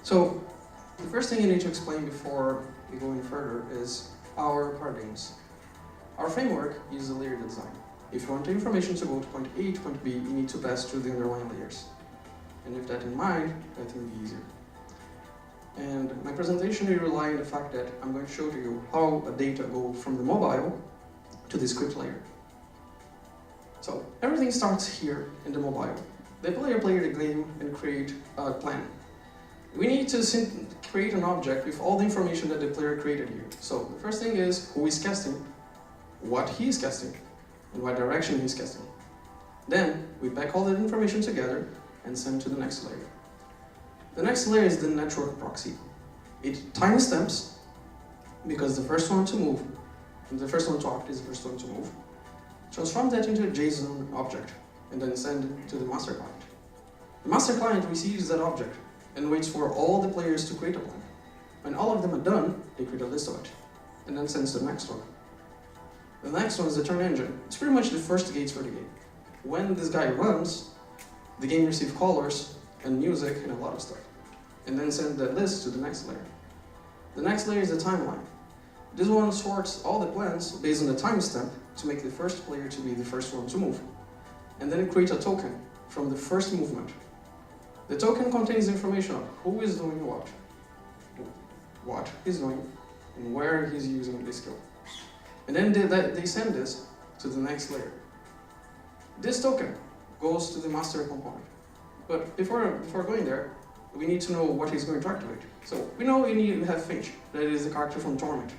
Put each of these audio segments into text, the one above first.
So the first thing you need to explain before we go any further is our paradigms. Our framework uses a layered design. If you want the information to go to point A to point B, you need to pass through the underlying layers. And with that in mind, that will be easier. And my presentation will rely on the fact that I'm going to show to you how a data go from the mobile to the script layer. So everything starts here in the mobile. The player plays the game and create a plan. We need to create an object with all the information that the player created here. So the first thing is who is casting, what he is casting, and what direction he's casting. Then we pack all that information together and send to the next layer. The next layer is the network proxy. It timestamps, because the first one to move, and the first one to act is the first one to move, transform that into a JSON object, and then send it to the master client. The master client receives that object and waits for all the players to create a plan. When all of them are done, they create a list of it, and then sends the next one. The next one is the turn engine. It's pretty much the first gates for the game. When this guy runs, the game receives colors and music and a lot of stuff, and then send that list to the next layer. The next layer is the timeline. This one sorts all the plans based on the timestamp to make the first player to be the first one to move, and then it creates a token from the first movement. The token contains information of who is doing what he's doing, and where he's using the skill. And then they send this to the next layer. This token goes to the master component. But before going there, we need to know what he's going to activate. So we know we need to have Finch, that is the character from Torment.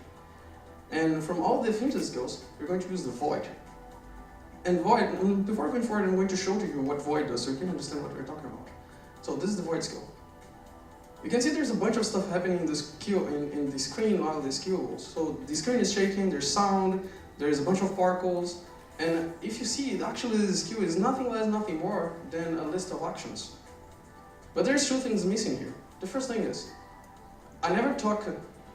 And from all the Finch skills, we're going to use the Void. And Void, before going forward, I'm going to show to you what Void does so you can understand what we're talking about. So this is the Void skill. You can see there's a bunch of stuff happening in the skill in the screen while the skill goes. So the screen is shaking, there's sound, there's a bunch of sparkles, and if you see, actually the skill is nothing less, nothing more than a list of actions. But there's two things missing here. The first thing is, I never talk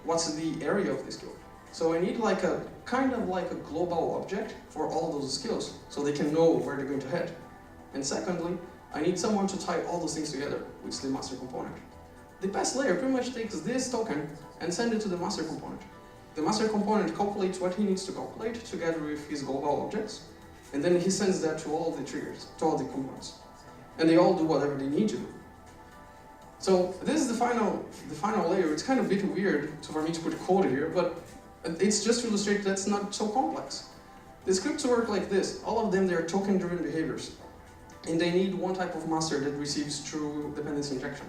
what's the area of the skill. So I need like a kind of like a global object for all those skills, so they can know where they're going to head. And secondly, I need someone to tie all those things together, which is the master component. The pass layer pretty much takes this token and sends it to the master component. The master component calculates what he needs to calculate together with his global objects, and then he sends that to all the triggers, to all the components. And they all do whatever they need to do. So this is the final layer. It's kind of a bit weird for me to put code here, but it's just to illustrate that's not so complex. The scripts work like this. All of them, they're token-driven behaviors. And they need one type of master that receives true dependency injection.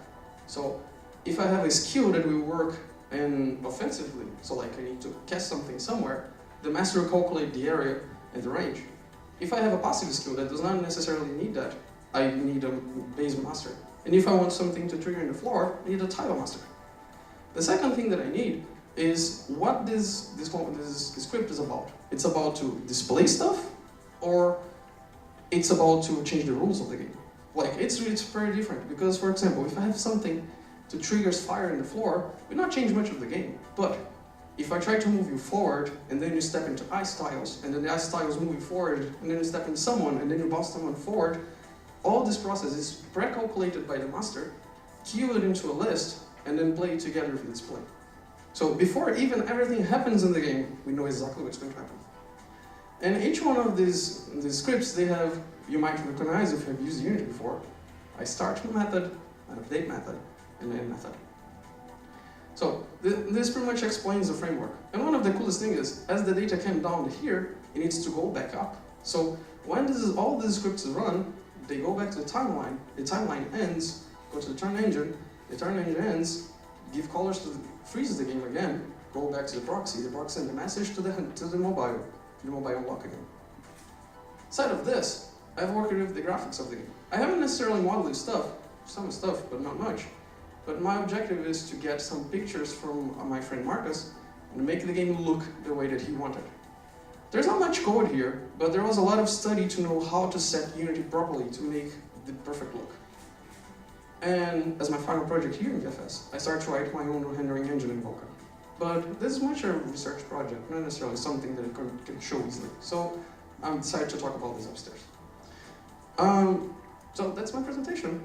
So if I have a skill that will work offensively, so like I need to cast something somewhere, the master will calculate the area and the range. If I have a passive skill that does not necessarily need that, I need a base master. And if I want something to trigger in the floor, I need a title master. The second thing that I need is what this script is about. It's about to display stuff, or it's about to change the rules of the game. Like, it's very different, because for example, if I have something to triggers fire in the floor, it will not change much of the game. But if I try to move you forward, and then you step into ice tiles, and then the ice tiles move you forward, and then you step into someone, and then you bounce someone forward, all this process is pre-calculated by the master, queued into a list, and then played together with its play. So before even everything happens in the game, we know exactly what's going to happen. And each one of these scripts, they have, you might recognize if you've used Unity before, a start method, an update method, and an end method. So this pretty much explains the framework. And one of the coolest things is, as the data came down here, it needs to go back up. So when all these scripts run, they go back to the timeline ends, go to the turn engine ends, give colors to freeze the game again, go back to the proxy sends the message to the mobile unlock again. Aside of this, I've worked with the graphics of the game. I haven't necessarily modeled some stuff, but not much. But my objective is to get some pictures from my friend Marcus and make the game look the way that he wanted. There's not much code here, but there was a lot of study to know how to set Unity properly to make the perfect look. And as my final project here in VFS, I started to write my own rendering engine in Vulkan. But this is much a research project, not necessarily something that it can show easily. So I decided to talk about this upstairs. So that's my presentation.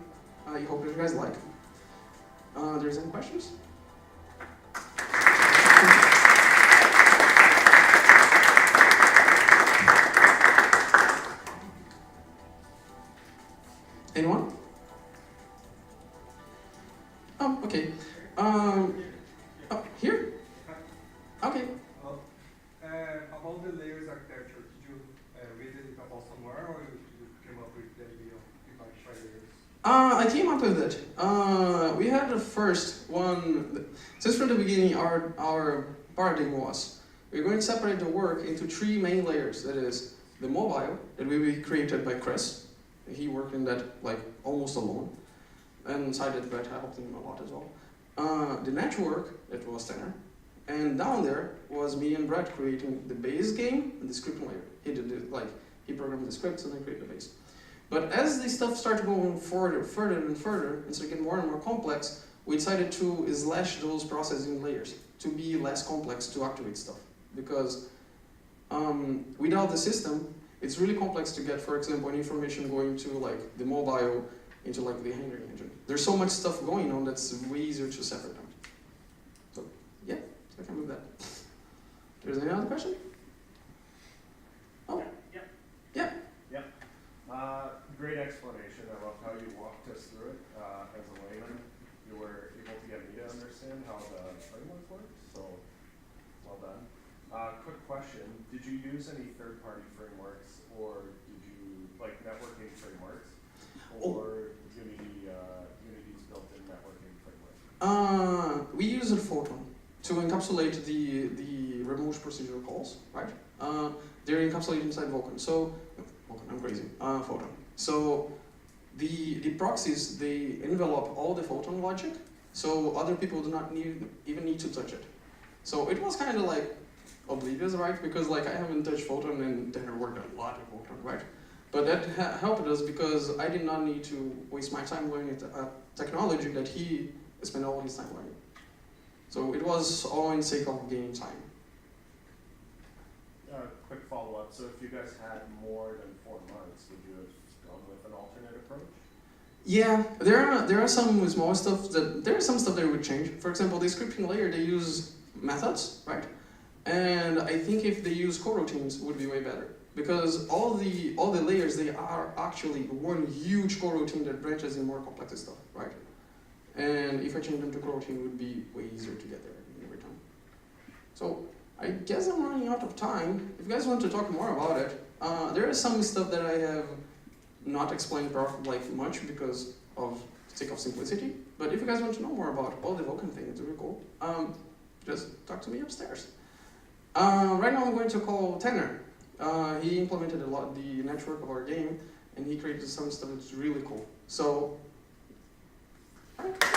I hope you guys like. There's any questions? Anyone? Oh, okay. Oh, here? Okay. About the layers architecture, did you read it about somewhere, or you came up with the idea of divided layers? I came up with it. We had the first one. Since from the beginning, our paradigm was we're going to separate the work into 3 main layers. That is the mobile that will be created by Chris. He worked in that like almost alone, and cited Brett helped him a lot as well. The network, that was Tanner, and down there was me and Brett creating the base game and the scripting layer. He did it, like he programmed the scripts and then created the base. But as the stuff started going further and further, and started getting more and more complex, we decided to slash those processing layers to be less complex to activate stuff. Because without the system, it's really complex to get, for example, an information going to like the mobile into like the rendering engine. There's so much stuff going on that's way easier to separate them. So yeah, so I can move that. There's any other question? Oh. Yeah. Great explanation. I love how you walked us through it. As a layman, you were able to get me to understand how the framework works, so well done. Quick question, did you use any third-party frameworks, or did you, like networking frameworks, or Unity's built-in networking framework? We use a photon to encapsulate the remote procedural calls, right? They're encapsulated inside Vulkan. So, Vulkan, I'm crazy. Photon. So the proxies, they envelop all the photon logic, so other people do not even need to touch it. So it was kind of like oblivious, right? Because like I haven't touched photon and Tanner worked a lot of photon, right? But that helped us because I did not need to waste my time learning technology that he spent all his time learning. So it was all in sake of gaining time. Quick follow-up, so if you guys had more than 4 months, would you have gone with an alternate approach? Yeah, there are some small stuff there is some stuff that would change. For example, the scripting layer, they use methods, right? And I think if they use coroutines, it would be way better. Because all the layers, they are actually one huge coroutine that branches in more complex stuff, right? And if I change them to coroutine, it would be way easier to get there every time. So I guess I'm running out of time. If you guys want to talk more about it, there is some stuff that I have not explained like much because of sake of simplicity. But if you guys want to know more about all the Vulkan thing, it's really cool. Just talk to me upstairs. Right now I'm going to call Tanner. He implemented a lot the network of our game, and he created some stuff that's really cool. So, all right.